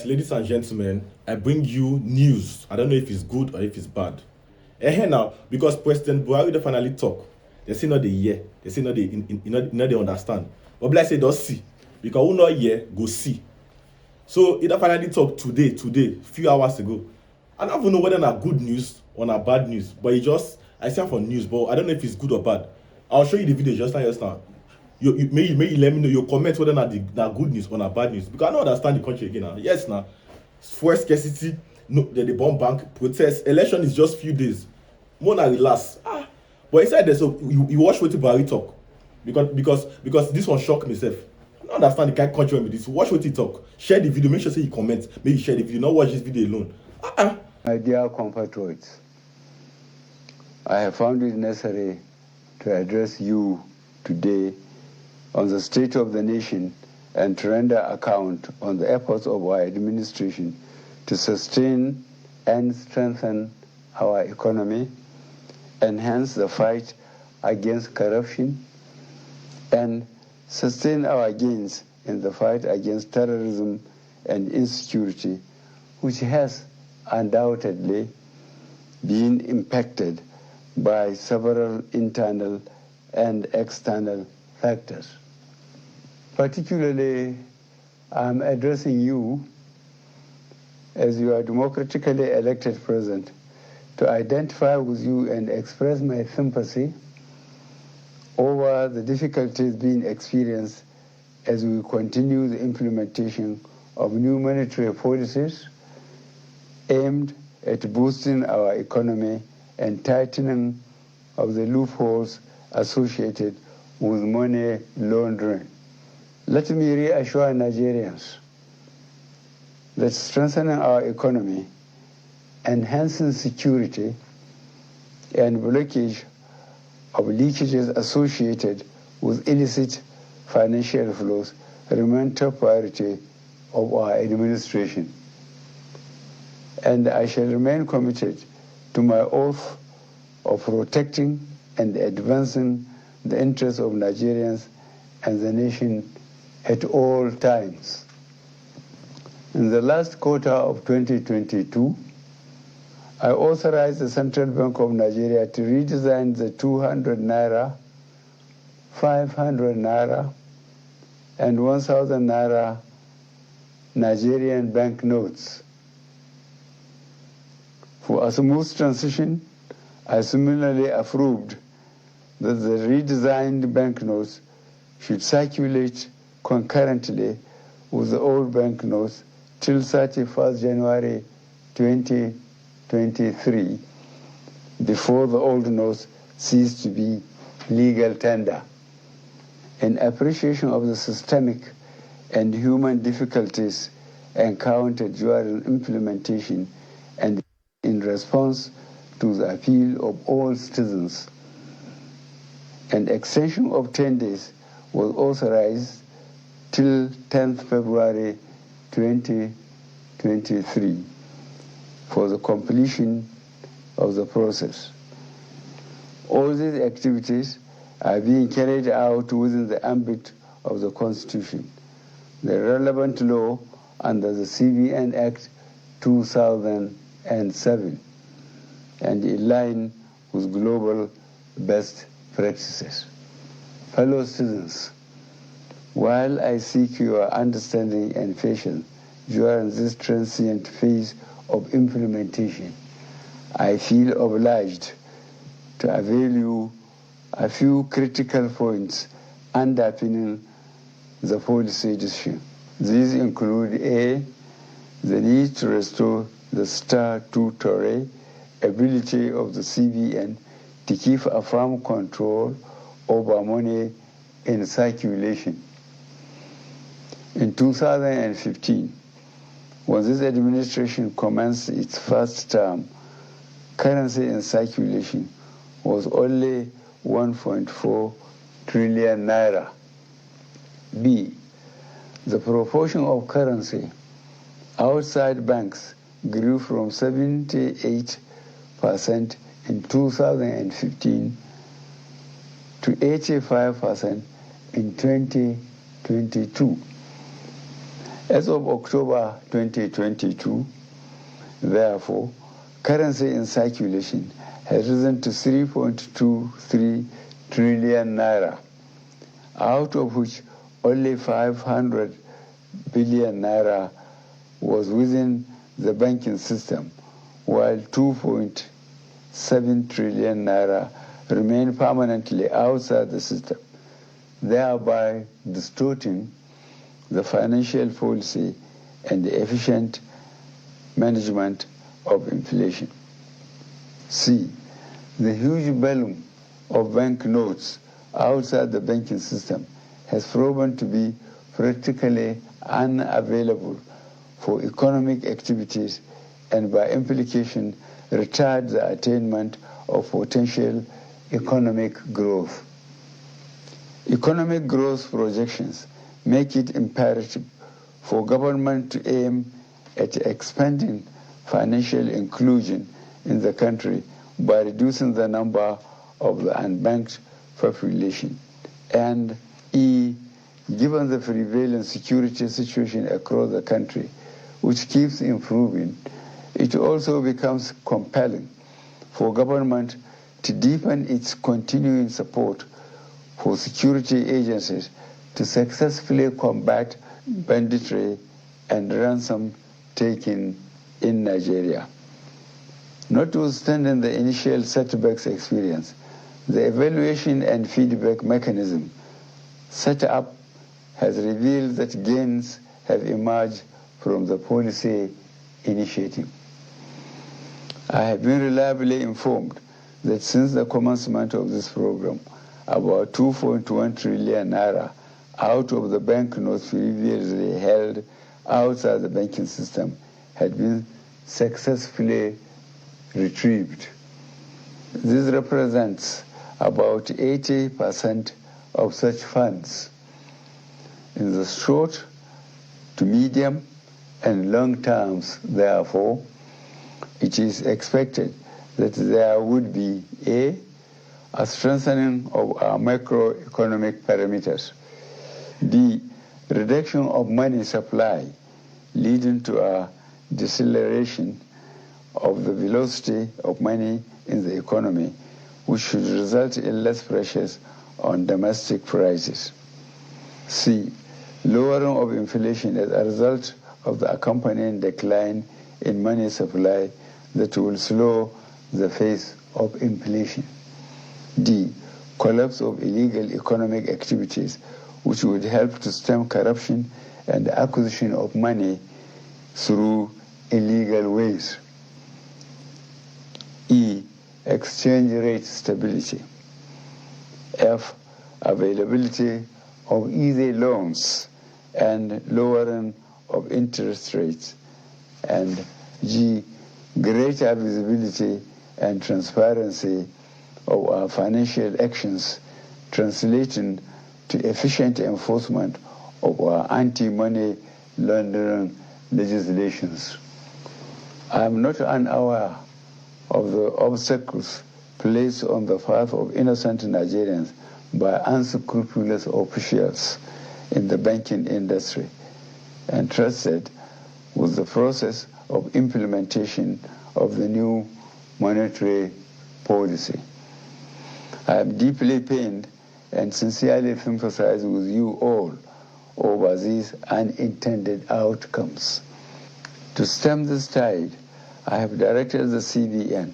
ladies and gentlemen, I bring you news. I don't know if it's good or if it's bad. Now, because President Buhari they finally talk, they say not the year, they say not they understand. But bless say don't see, because who not hear go see. So it finally talk today, few hours ago. I don't even know whether not good news or not bad news, but I say for news, but I don't know if it's good or bad. I'll show you the video just now. You may let me know your comment whether not good news or not bad news, because I don't understand the country again now. Yes now, fuel scarcity, no, the bomb bank protest, election is just few days. More than relax. But inside there, so you watch what Buhari talk, because this one shocked myself. I don't understand the kind of country with this. Watch what he talk. Share the video. Make sure say you comment. Maybe share the video. Not watch this video alone. My dear compatriots, I have found it necessary to address you today on the state of the nation and to render account on the efforts of our administration to sustain and strengthen our economy, enhance the fight against corruption, and sustain our gains in the fight against terrorism and insecurity, which has undoubtedly been impacted by several internal and external factors. Particularly, I'm addressing you as your democratically elected president to identify with you and express my sympathy over the difficulties being experienced as we continue the implementation of new monetary policies aimed at boosting our economy and tightening of the loopholes associated with money laundering. Let me reassure Nigerians that strengthening our economy, enhancing security, and blockage of leakages associated with illicit financial flows remain top priority of our administration. And I shall remain committed to my oath of protecting and advancing the interests of Nigerians and the nation at all times. In the last quarter of 2022, I authorized the Central Bank of Nigeria to redesign the 200 naira, 500 naira, and 1,000 naira Nigerian banknotes. For a smooth transition, I similarly approved that the redesigned banknotes should circulate concurrently with the old banknotes till 31st January 2023, before the old notes cease to be legal tender. In appreciation of the systemic and human difficulties encountered during implementation and in response to the appeal of all citizens, an extension of 10 days was authorized till 10th February 2023 for the completion of the process. All these activities are being carried out within the ambit of the Constitution, the relevant law under the CBN Act 2007, and in line with global best practices. Fellow citizens, while I seek your understanding and patience during this transient phase of implementation, I feel obliged to avail you a few critical points underpinning the policy decision. These include A, the need to restore the statutory ability of the CBN to keep a firm control over money in circulation. In 2015, when this administration commenced its first term, currency in circulation was only 1.4 trillion naira. B, the proportion of currency outside banks grew from 78% in 2015 to 85% in 2022. As of October 2022, therefore, currency in circulation has risen to 3.23 trillion naira, out of which only 500 billion naira was within the banking system, while 2.7 trillion naira remained permanently outside the system, thereby distorting the financial policy and the efficient management of inflation. C. The huge volume of banknotes outside the banking system has proven to be practically unavailable for economic activities and by implication retard the attainment of potential economic growth. Economic growth projections make it imperative for government to aim at expanding financial inclusion in the country by reducing the number of the unbanked population. And E, given the prevalent security situation across the country, which keeps improving, it also becomes compelling for government to deepen its continuing support for security agencies to successfully combat banditry and ransom taking in Nigeria. Notwithstanding the initial setbacks experience, the evaluation and feedback mechanism set up has revealed that gains have emerged from the policy initiative. I have been reliably informed that since the commencement of this program, about 2.1 trillion naira out of the banknotes previously held outside the banking system had been successfully retrieved. This represents about 80% of such funds. In the short to medium and long terms, therefore, it is expected that there would be a strengthening of our macroeconomic parameters, B, reduction of money supply leading to a deceleration of the velocity of money in the economy, which should result in less pressures on domestic prices. C, lowering of inflation as a result of the accompanying decline in money supply that will slow the pace of inflation. D, collapse of illegal economic activities, which would help to stem corruption and the acquisition of money through illegal ways. E, exchange rate stability. F, availability of easy loans and lowering of interest rates. And G, greater visibility and transparency of our financial actions, translating to efficient enforcement of our anti-money laundering legislations. I am not unaware of the obstacles placed on the path of innocent Nigerians by unscrupulous officials in the banking industry, entrusted with the process of implementation of the new monetary policy. I am deeply pained and sincerely sympathize with you all over these unintended outcomes. To stem this tide, I have directed the CBN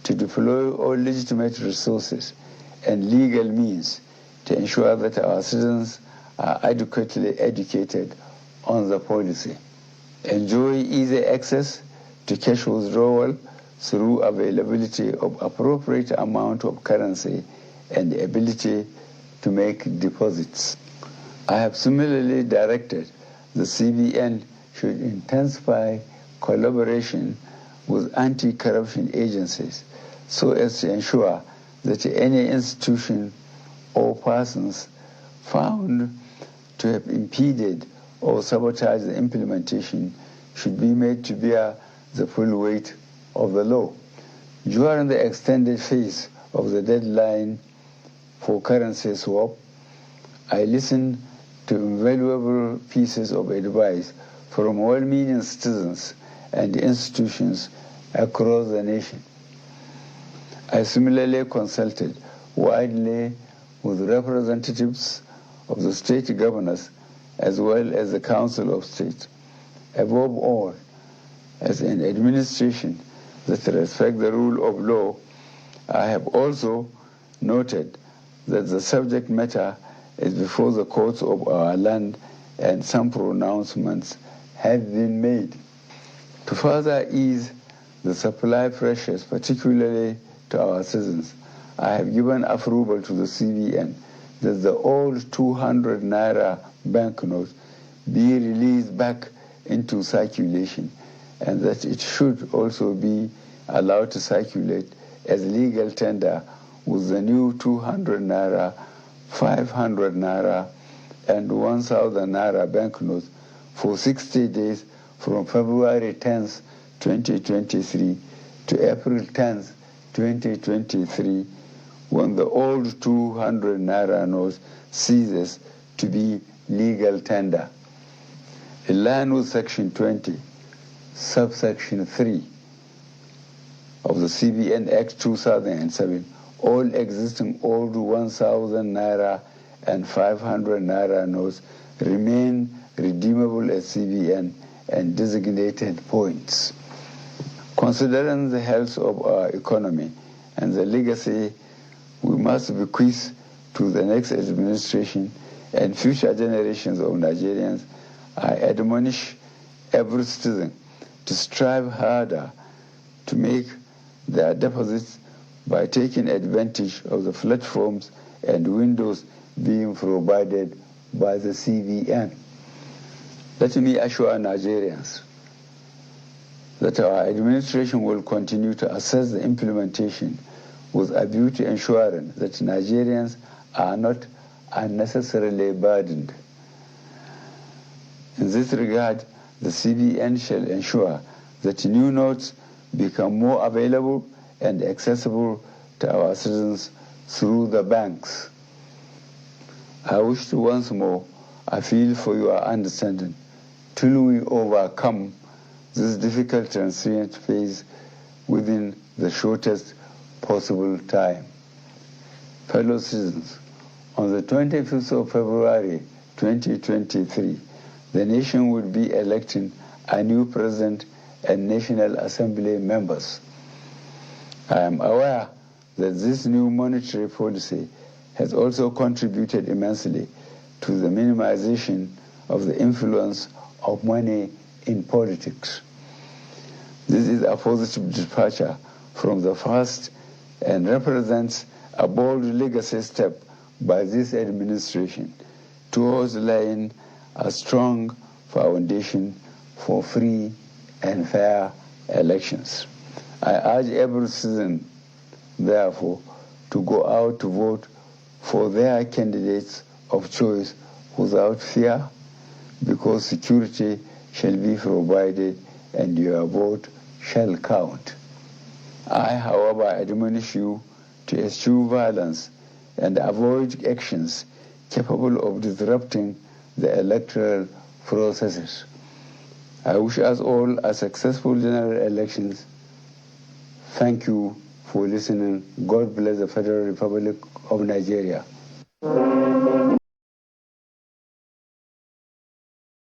to deploy all legitimate resources and legal means to ensure that our citizens are adequately educated on the policy, enjoy easy access to cash withdrawal through availability of appropriate amount of currency and the ability to make deposits. I have similarly directed the CBN should intensify collaboration with anti-corruption agencies so as to ensure that any institution or persons found to have impeded or sabotaged the implementation should be made to bear the full weight of the law. During the extended phase of the deadline for currency swap, I listened to invaluable pieces of advice from well-meaning citizens and institutions across the nation. I similarly consulted widely with representatives of the state governors as well as the Council of State. Above all, as an administration that respects the rule of law, I have also noted that the subject matter is before the courts of our land and some pronouncements have been made. To further ease the supply pressures, particularly to our citizens, I have given approval to the CBN that the old 200 naira banknote be released back into circulation, and that it should also be allowed to circulate as legal tender with the new 200 naira, 500 naira, and 1,000 naira banknotes for 60 days from February 10th, 2023 to April 10th, 2023, when the old 200 naira note ceases to be legal tender. In line with Section 20, subsection 3 of the CBN Act 2007, all existing old 1,000 naira and 500 naira notes remain redeemable at CBN and designated points. Considering the health of our economy and the legacy we must bequeath to the next administration and future generations of Nigerians, I admonish every citizen to strive harder to make their deposits by taking advantage of the platforms and windows being provided by the CBN. Let me assure Nigerians that our administration will continue to assess the implementation with a view to ensuring that Nigerians are not unnecessarily burdened. In this regard, the CBN shall ensure that new notes become more available and accessible to our citizens through the banks. I wish to once more appeal for your understanding till we overcome this difficult transient phase within the shortest possible time. Fellow citizens, on the 25th of February 2023, the nation will be electing a new president and National Assembly members. I am aware that this new monetary policy has also contributed immensely to the minimization of the influence of money in politics. This is a positive departure from the past and represents a bold legacy step by this administration towards laying a strong foundation for free and fair elections. I urge every citizen, therefore, to go out to vote for their candidates of choice without fear, because security shall be provided and your vote shall count. I, however, admonish you to eschew violence and avoid actions capable of disrupting the electoral processes. I wish us all a successful general elections. Thank you for listening. God bless the Federal Republic of Nigeria.